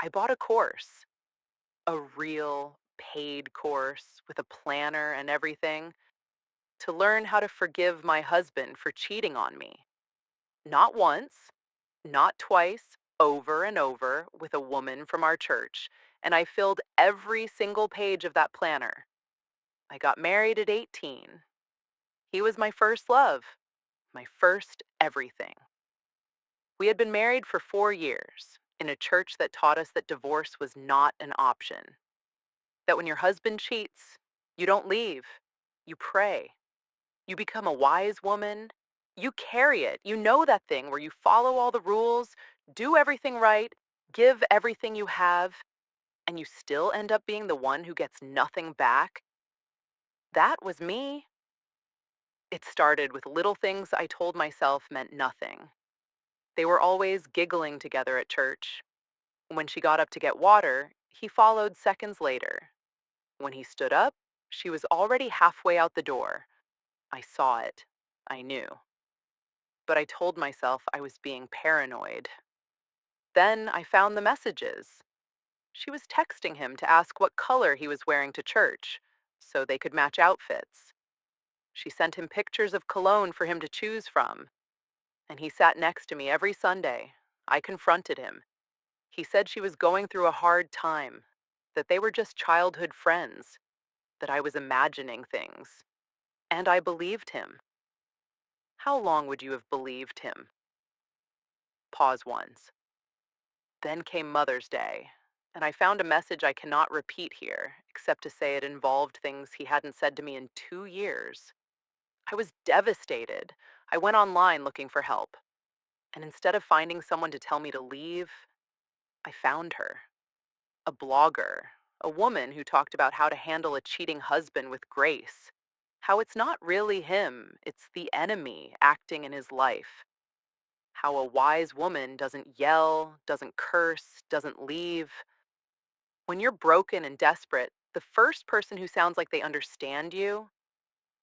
I bought a course, a real paid course with a planner and everything, to learn how to forgive my husband for cheating on me. Not once, not twice, over and over with a woman from our church, and I filled every single page of that planner. I got married at 18. He was my first love, my first everything. We had been married for 4 years in a church that taught us that divorce was not an option, that when your husband cheats, you don't leave, you pray. You become a wise woman. You carry it. You know that thing where you follow all the rules, do everything right, give everything you have, and you still end up being the one who gets nothing back. That was me. It started with little things I told myself meant nothing. They were always giggling together at church. When she got up to get water, he followed seconds later. When he stood up, she was already halfway out the door. I saw it. I knew. But I told myself I was being paranoid. Then I found the messages. She was texting him to ask what color he was wearing to church, so they could match outfits. She sent him pictures of cologne for him to choose from, and he sat next to me every Sunday. I confronted him. He said she was going through a hard time, that they were just childhood friends, that I was imagining things. And I believed him. How long would you have believed him? Pause once. Then came Mother's Day, and I found a message I cannot repeat here, except to say it involved things he hadn't said to me in 2 years. I was devastated. I went online looking for help, and instead of finding someone to tell me to leave, I found her. A blogger, a woman who talked about how to handle a cheating husband with grace. How it's not really him, it's the enemy acting in his life. How a wise woman doesn't yell, doesn't curse, doesn't leave. When you're broken and desperate, the first person who sounds like they understand you,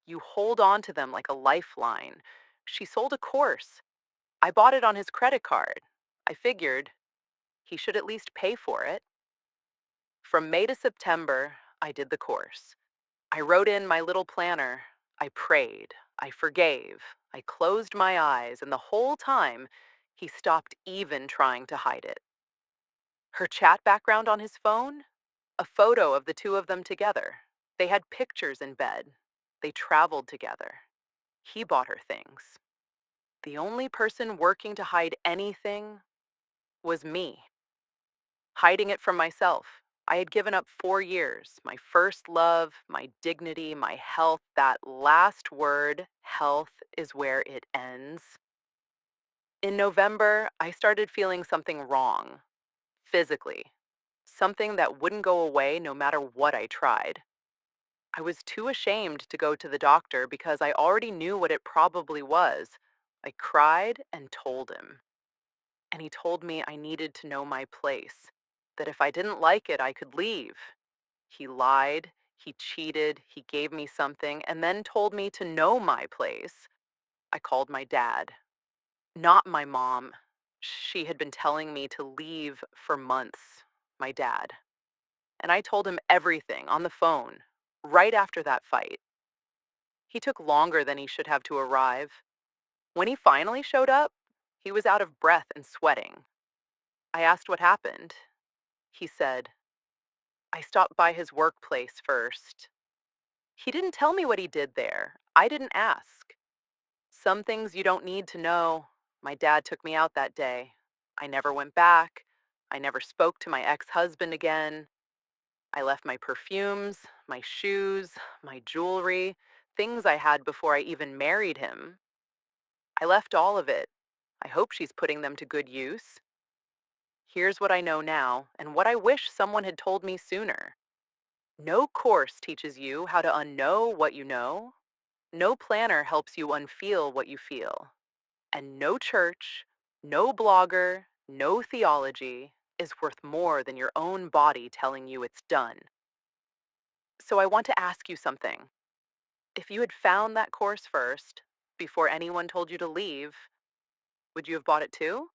you hold on to them like a lifeline. She sold a course. I bought it on his credit card. I figured he should at least pay for it. From May to September, I did the course. I wrote in my little planner. I prayed. I forgave. I closed my eyes, and the whole time, he stopped even trying to hide it. Her chat background on his phone? A photo of the two of them together. They had pictures in bed. They traveled together. He bought her things. The only person working to hide anything was me, hiding it from myself. I had given up 4 years, my first love, my dignity, my health. That last word, health, is where it ends. In November, I started feeling something wrong, physically. Something that wouldn't go away no matter what I tried. I was too ashamed to go to the doctor because I already knew what it probably was. I cried and told him. And he told me I needed to know my place, that if I didn't like it, I could leave. He lied, he cheated, he gave me something, and then told me to know my place. I called my dad, not my mom. She had been telling me to leave for months, my dad. And I told him everything on the phone, right after that fight. He took longer than he should have to arrive. When he finally showed up, he was out of breath and sweating. I asked what happened. He said, I stopped by his workplace first. He didn't tell me what he did there. I didn't ask. Some things you don't need to know. My dad took me out that day. I never went back. I never spoke to my ex-husband again. I left my perfumes, my shoes, my jewelry, things I had before I even married him. I left all of it. I hope she's putting them to good use. Here's what I know now, and what I wish someone had told me sooner. No course teaches you how to unknow what you know. No planner helps you unfeel what you feel. And no church, no blogger, no theology is worth more than your own body telling you it's done. So I want to ask you something. If you had found that course first, before anyone told you to leave, would you have bought it too?